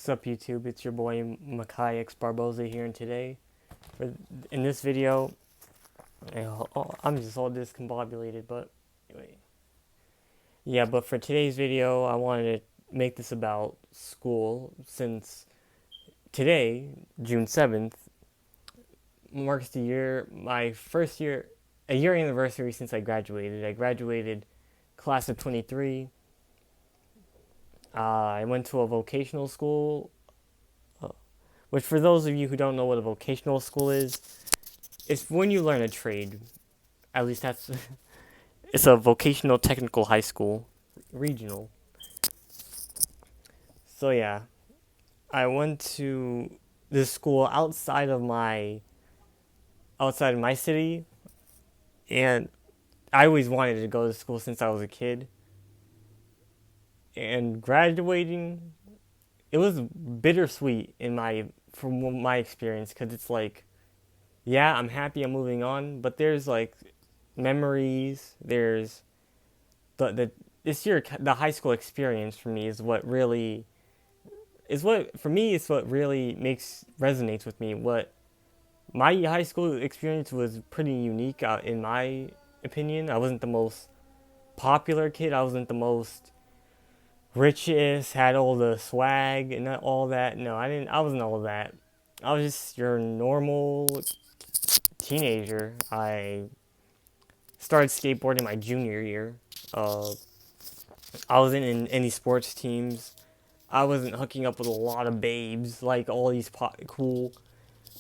What's up, YouTube? It's your boy Makai X Barboza here, and today, in this video, I'm just all discombobulated, but anyway. Yeah, but for today's video, I wanted to make this about school, since today, June 7th, marks my first year, a year anniversary since I graduated. I graduated class of 23. I went to a vocational school, which for those of you who don't know what a vocational school is, it's when you learn a trade. At least that's it's a vocational technical high school, regional. So yeah, I went to this school outside of my city, and I always wanted to go to school since I was a kid. And graduating, it was bittersweet from my experience, because it's like, yeah, I'm happy I'm moving on, but there's like memories. There's the this year the high school experience for me is what really makes resonates with me. What my high school experience was pretty unique, in my opinion. I wasn't the most popular kid. I wasn't the most richest, had all the swag and all that. No, I didn't. I wasn't all that. I was just your normal teenager. I started skateboarding my junior year. Uh, I wasn't in any sports teams. I wasn't hooking up with a lot of babes like all these cool,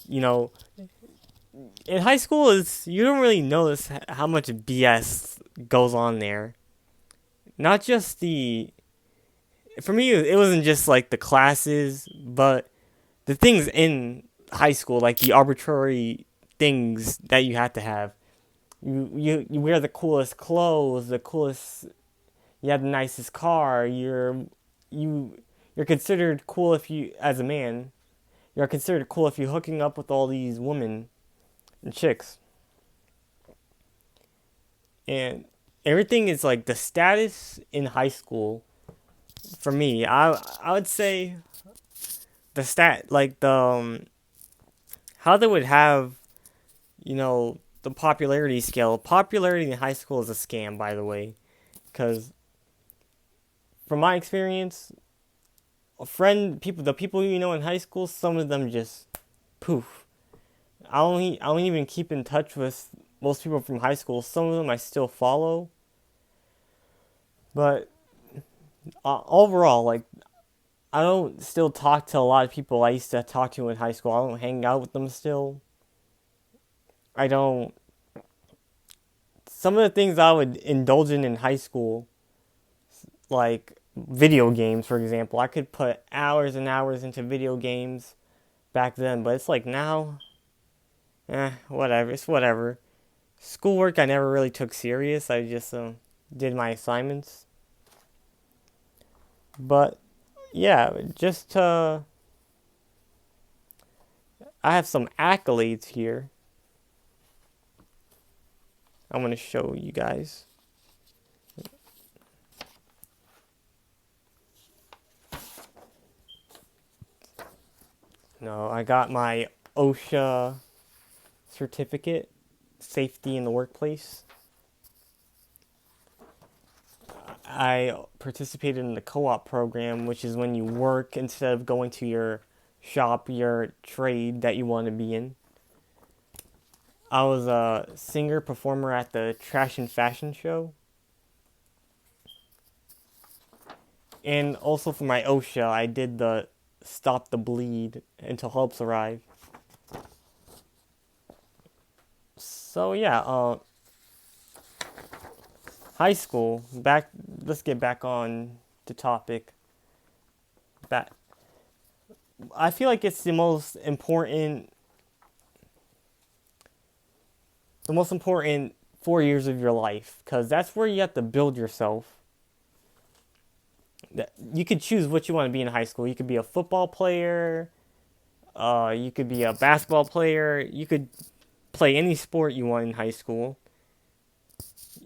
you know. In high school, you don't really notice how much BS goes on there. Not just for me, it wasn't just like the classes, but the things in high school, like the arbitrary things that you had to have. You wear the coolest clothes, you have the nicest car. You you're considered cool if you as a man. You're considered cool if you're hooking up with all these women and chicks. And everything is like the status in high school. For me, I would say the stat like the how they would have, the popularity scale. Popularity in high school is a scam, by the way, because from my experience, the people you know in high school, some of them just poof. I don't even keep in touch with most people from high school. Some of them I still follow, but overall, like, I don't still talk to a lot of people I used to talk to in high school. I don't hang out with them still. I don't. Some of the things I would indulge in high school, like video games, for example, I could put hours and hours into video games back then, but it's like now, whatever. It's whatever. Schoolwork I never really took serious. I just did my assignments. But yeah, I have some accolades here. I'm going to show you guys. No, I got my OSHA certificate, safety in the workplace. I participated in the co-op program, which is when you work instead of going to your shop, your trade that you want to be in. I was a singer performer at the Trash and Fashion Show. And also for my OSHA, I did the Stop the Bleed Until Helps Arrive. So yeah, high school, let's get back on the topic. I feel like it's the most important 4 years of your life, because that's where you have to build yourself. You could choose what you want to be in high school. You could be a football player, you could be a basketball player, you could play any sport you want in high school.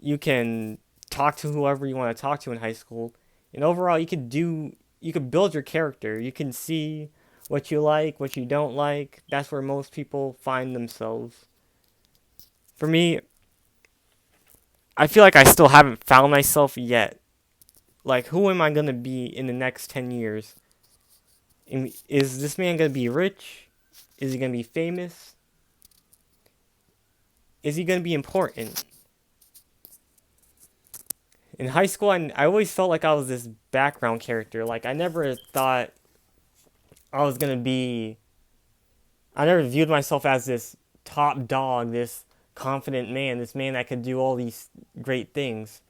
You can talk to whoever you want to talk to in high school. And overall, you could do you could build your character. You can see what you like, what you don't like. That's where most people find themselves. For me, I feel like I still haven't found myself yet. Like, who am I gonna be in the next 10 years? Is this man gonna be rich? Is he gonna be famous? Is he gonna be important? In high school, I always felt like I was this background character. Like, I never thought I was gonna be. I never viewed myself as this top dog, this confident man, this man that could do all these great things.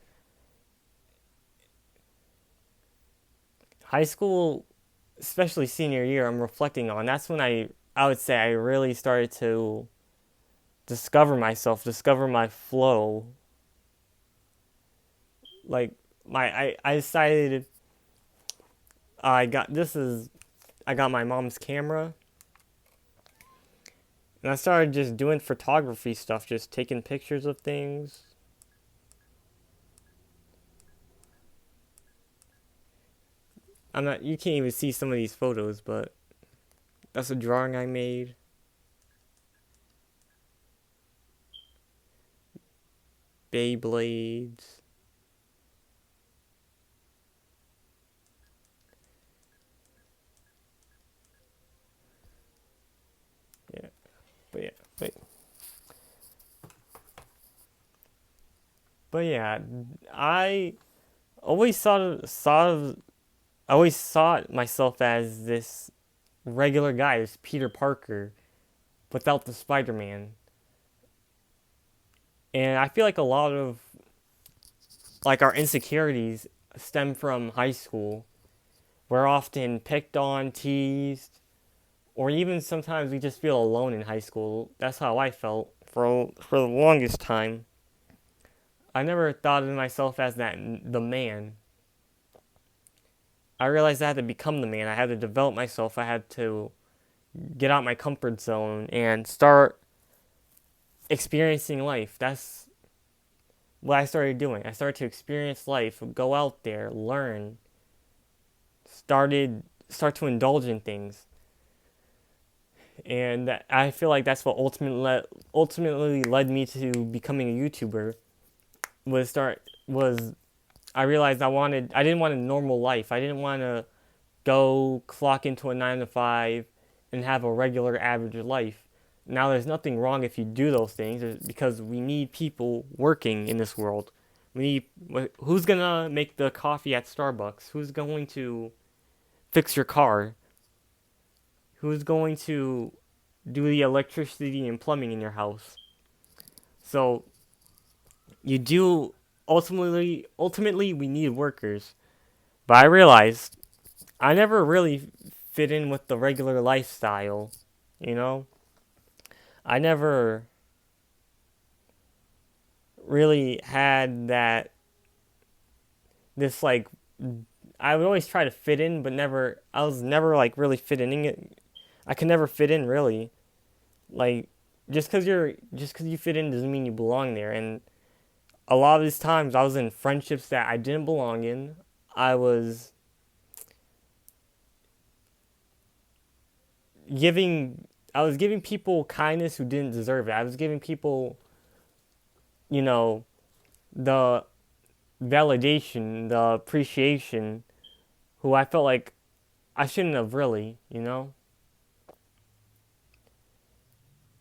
High school, especially senior year, I'm reflecting on. That's when I would say I really started to discover myself, discover my flow. Like I decided I got my mom's camera and I started just doing photography stuff, just taking pictures of things. I'm not you can't even see some of these photos, but that's a drawing I made. Beyblades. Yeah, but yeah, but but yeah, I always I always saw myself as this regular guy, this Peter Parker, without the Spider Man. And I feel like a lot of like our insecurities stem from high school. We're often picked on, teased, or even sometimes we just feel alone in high school. That's how I felt for the longest time. I never thought of myself as the man. I realized I had to become the man. I had to develop myself. I had to get out my comfort zone and start experiencing life. That's what I started doing. I started to experience life, go out there, learn, start to indulge in things. And I feel like that's what ultimately led me to becoming a YouTuber. Was I realized I didn't want a normal life. I didn't want to go clock into a 9 to 5 and have a regular average life. Now there's nothing wrong if you do those things because we need people working in this world. We need who's going to make the coffee at Starbucks? Who's going to fix your car? Who's going to do the electricity and plumbing in your house? So you do ultimately we need workers. But I realized I never really fit in with the regular lifestyle, you know? I never really had that this like I would always try to fit in but never I was never like really fitting in it. I could never fit in really. Like just cuz you fit in doesn't mean you belong there, and a lot of these times I was in friendships that I didn't belong in. I was giving I was giving people kindness who didn't deserve it. I was giving people, you know, the validation, the appreciation who I felt like I shouldn't have really, you know?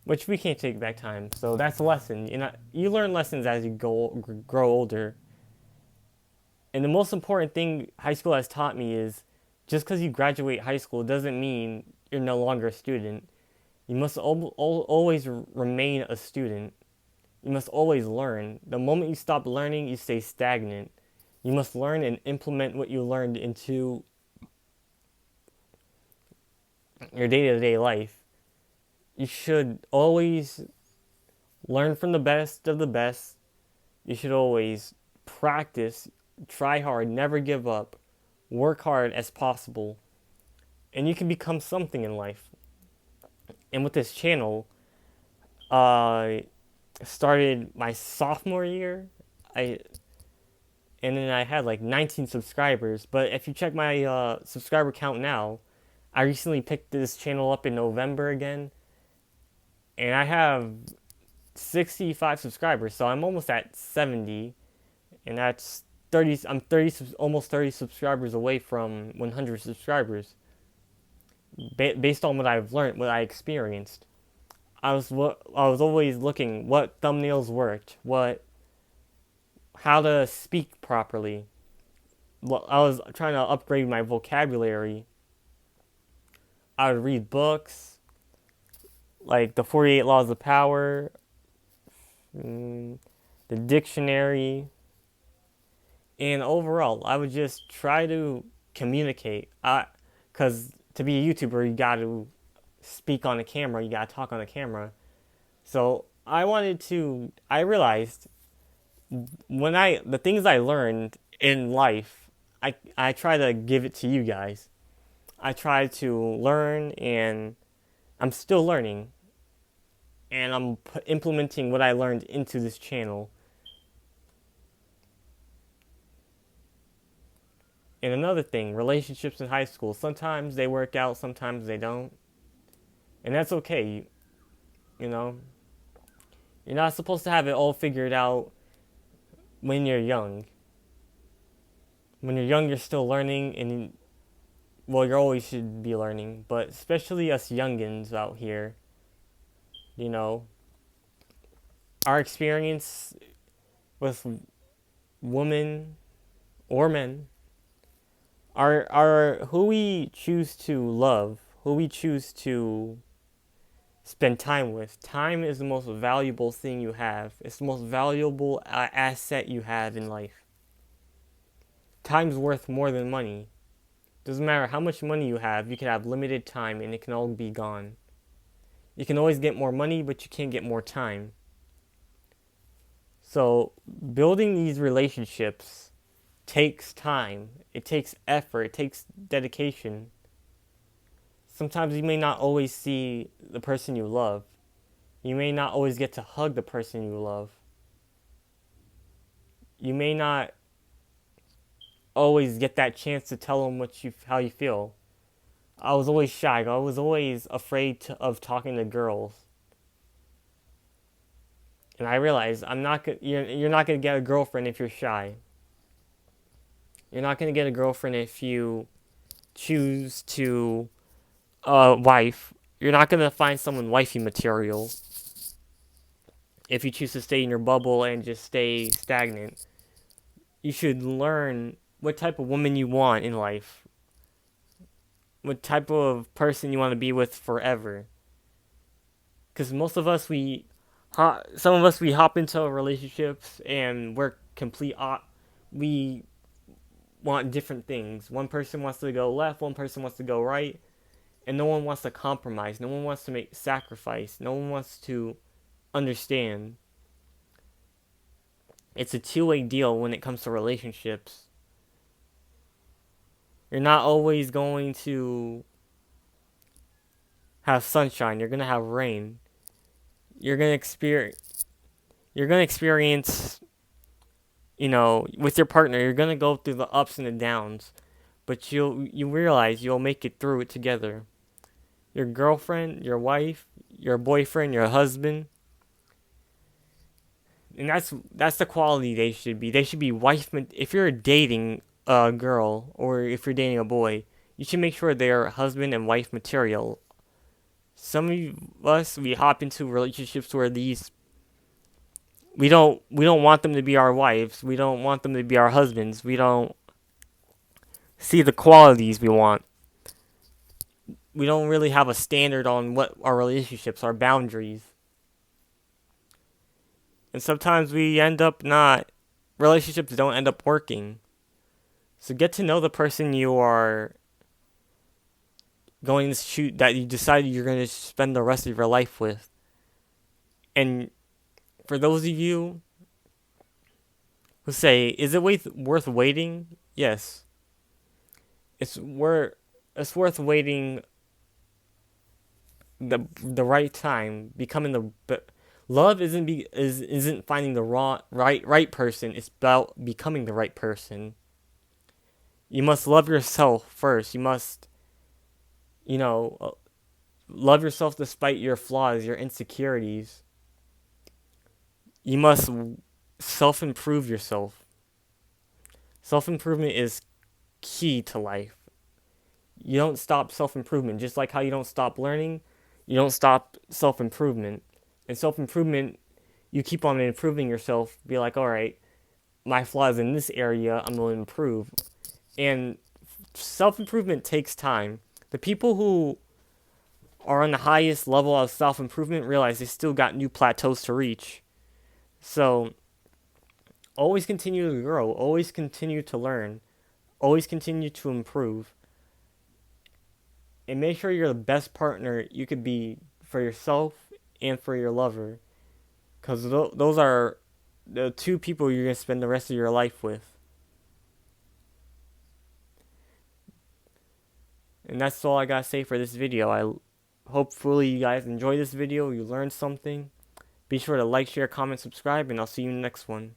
Which we can't take back time. So that's a lesson. You learn lessons as you grow older. And the most important thing high school has taught me is just because you graduate high school doesn't mean you're no longer a student. You must always remain a student. You must always learn. The moment you stop learning, you stay stagnant. You must learn and implement what you learned into your day to day life. You should always learn from the best of the best. You should always practice, try hard, never give up, work hard as possible, and you can become something in life. And with this channel, I started my sophomore year. I and then I had like 19 subscribers. But if you check my subscriber count now, I recently picked this channel up in November again, and I have 65 subscribers, so I'm almost at 70, and that's 30. I'm 30, almost 30 subscribers away from 100 subscribers. Based on what I've learned, what I experienced, I was always looking what thumbnails worked, what how to speak properly. I was trying to upgrade my vocabulary. I would read books like the 48 Laws of Power, mm, the dictionary, and overall, I would just try to communicate. Because to be a YouTuber, you got to speak on the camera, you got to talk on the camera. So I realized the things I learned in life, I try to give it to you guys. I try to learn, and I'm still learning, and I'm implementing what I learned into this channel. And another thing, relationships in high school, sometimes they work out, sometimes they don't. And that's okay. You know, you're not supposed to have it all figured out when you're young. When you're young, you're still learning, and well, you always should be learning, but especially us youngins out here, you know, our experience with women or men are who we choose to love, who we choose to spend time with. Time is the most valuable thing you have. It's the most valuable asset you have in life. Time's worth more than money. Doesn't matter how much money you have, you can have limited time and it can all be gone. You can always get more money, but you can't get more time. So, building these relationships takes time. It takes effort. It takes dedication. Sometimes you may not always see the person you love. You may not always get to hug the person you love. You may not always get that chance to tell them how you feel. I was always shy. I was always afraid of talking to girls. And I realized you're not going to get a girlfriend if you're shy. You're not going to get a girlfriend if you choose to wife. You're not going to find someone wifey material if you choose to stay in your bubble and just stay stagnant. You should learn what type of woman you want in life, what type of person you want to be with forever. Because most of us, some of us, we hop into relationships and we want different things. One person wants to go left, one person wants to go right, and no one wants to compromise. No one wants to make sacrifice. No one wants to understand. It's a two-way deal when it comes to relationships. You're not always going to have sunshine. You're going to have rain. You're going to experience, with your partner, you're going to go through the ups and the downs, but you realize you'll make it through it together. Your girlfriend, your wife, your boyfriend, your husband, and that's the quality they should be. They should be if you're dating a girl or if you're dating a boy, you should make sure they're husband and wife material. Some of us, we hop into relationships where we don't want them to be our wives. We don't want them to be our husbands. We don't see the qualities we want. We don't really have a standard on what our relationships, our boundaries. And sometimes relationships don't end up working. So get to know the person you are that you decided you're going to spend the rest of your life with. And for those of you who say, is it worth waiting? Yes. It's worth waiting the right time, Love isn't finding the right person. It's about becoming the right person. You must love yourself first. You must, you know, love yourself despite your flaws, your insecurities. You must self-improve yourself. Self-improvement is key to life. You don't stop self-improvement. Just like how you don't stop learning, you don't stop self-improvement. And self-improvement, you keep on improving yourself. Be like, all right, my flaws in this area, I'm going to improve. And self-improvement takes time. The people who are on the highest level of self-improvement realize they still got new plateaus to reach. So always continue to grow, always continue to learn, always continue to improve, and make sure you're the best partner you could be for yourself and for your lover, because those are the two people you're going to spend the rest of your life with. And that's all I gotta say for this video. Hopefully you guys enjoy this video, you learned something. Be sure to like, share, comment, subscribe, and I'll see you in the next one.